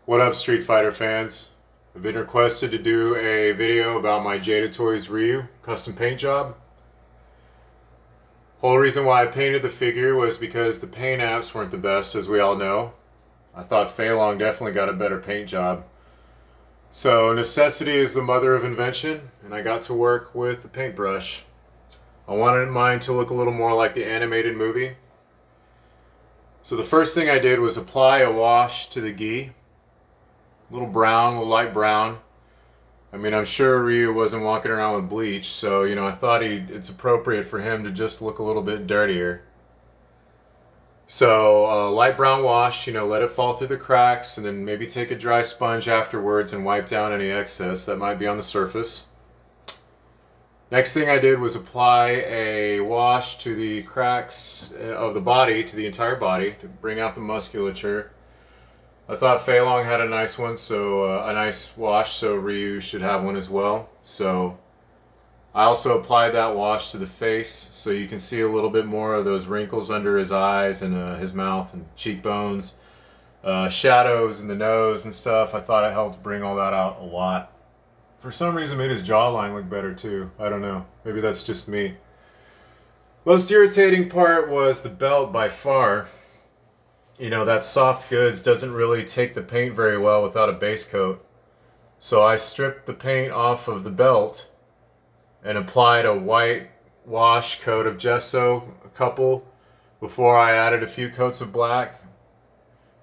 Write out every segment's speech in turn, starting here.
What up, Street Fighter fans? I've been requested to do a video about my Jada Toys Ryu custom paint job. Whole reason why I painted the figure was because the paint apps weren't the best, as we all know. I thought Fei Long definitely got a better paint job. So necessity is the mother of invention, and I got to work with the paintbrush. I wanted mine to look a little more like the animated movie. So the first thing I did was apply a wash to the gi. A little brown, a little light brown. I mean, I'm sure Ryu wasn't walking around with bleach, so, I thought it's appropriate for him to just look a little bit dirtier. So, light brown wash, let it fall through the cracks, and then maybe take a dry sponge afterwards and wipe down any excess that might be on the surface. Next thing I did was apply a wash to the cracks of the body, to the entire body, to bring out the musculature. I thought Fei Long had a nice one, so a nice wash, so Ryu should have one as well. So I also applied that wash to the face, so you can see a little bit more of those wrinkles under his eyes and his mouth and cheekbones, shadows in the nose and stuff. I thought it helped bring all that out a lot. For some reason, it made his jawline look better too. I don't know. Maybe that's just me. Most irritating part was the belt by far. That soft goods doesn't really take the paint very well without a base coat. So I stripped the paint off of the belt and applied a white wash coat of gesso, a couple, before I added a few coats of black.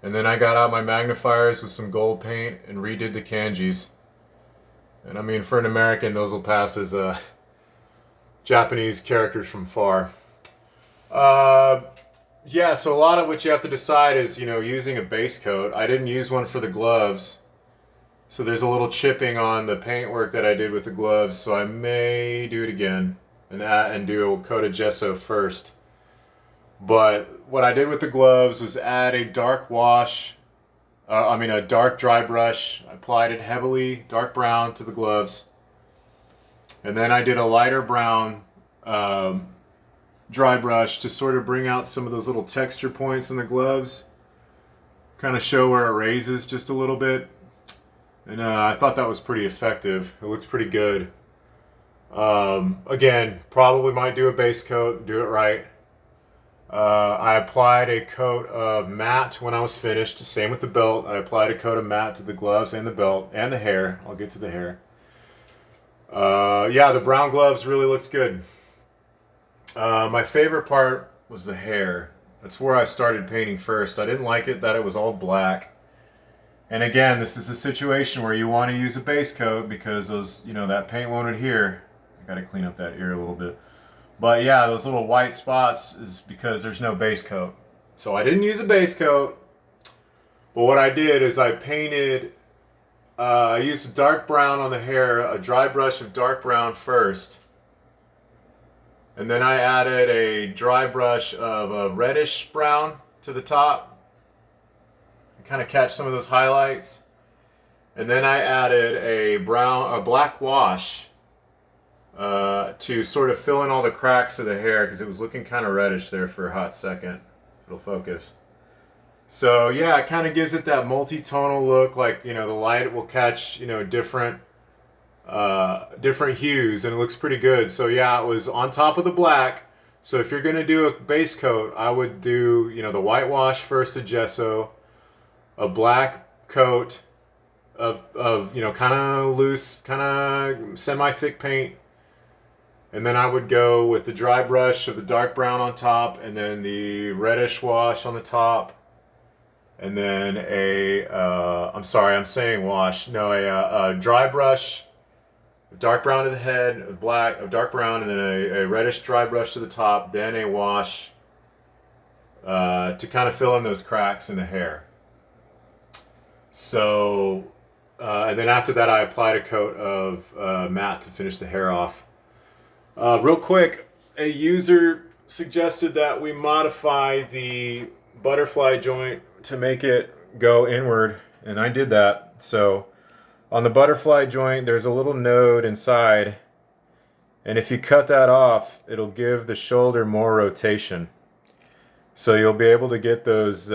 And then I got out my magnifiers with some gold paint and redid the kanjis. And I mean, for an American, those will pass as Japanese characters from far. Yeah, so a lot of what you have to decide is, using a base coat. I didn't use one for the gloves, so there's a little chipping on the paintwork that I did with the gloves, so I may do it again and do a coat of gesso first. But what I did with the gloves was add a dark wash, a dark dry brush. I applied it heavily, dark brown, to the gloves. And then I did a lighter brown dry brush to sort of bring out some of those little texture points in the gloves, kind of show where it raises just a little bit. And I thought that was pretty effective. It looks pretty good. Again, probably might do a base coat, do it right. I applied a coat of matte when I was finished. Same with the belt. I applied a coat of matte to the gloves and the belt and the hair. I'll get to the hair. Yeah, the brown gloves really looked good. My favorite part was the hair. That's where I started painting first. I didn't like it that it was all black. And again, this is a situation where you want to use a base coat because those, that paint won't adhere. I gotta clean up that ear a little bit. But yeah, those little white spots is because there's no base coat. So I didn't use a base coat. But what I did is I painted, I used a dark brown on the hair, a dry brush of dark brown first. And then I added a dry brush of a reddish brown to the top. Kind of catch some of those highlights. And then I added a black wash to sort of fill in all the cracks of the hair because it was looking kind of reddish there for a hot second. It'll focus. So yeah, it kind of gives it that multi-tonal look, like, the light will catch, different hues, and it looks pretty good. So yeah, it was on top of the black. So if you're going to do a base coat, I would do, the whitewash first, the gesso, a black coat of kind of loose, kind of semi-thick paint. And then I would go with the dry brush of the dark brown on top, and then the reddish wash on the top. And then I'm sorry, I'm saying wash. No, a dry brush, dark brown to the head, of dark brown, and then a reddish dry brush to the top, then a wash to kind of fill in those cracks in the hair. So, and then after that I applied a coat of matte to finish the hair off. Real quick, a user suggested that we modify the butterfly joint to make it go inward, and I did that. So on the butterfly joint, there's a little node inside, and if you cut that off, it'll give the shoulder more rotation. So you'll be able to get those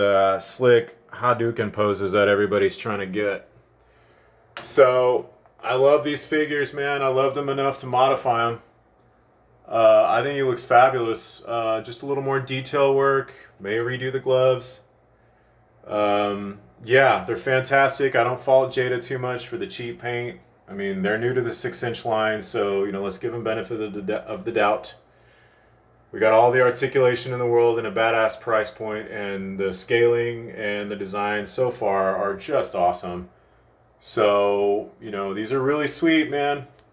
slick Hadouken poses that everybody's trying to get. So I love these figures, man. I love them enough to modify them. I think he looks fabulous. Just a little more detail work. May redo the gloves. Yeah, they're fantastic. I don't fault Jada too much for the cheap paint. I mean, they're new to the 6-inch line, so let's give them benefit of the doubt. We got all the articulation in the world and a badass price point, and the scaling and the design so far are just awesome. So, these are really sweet, man.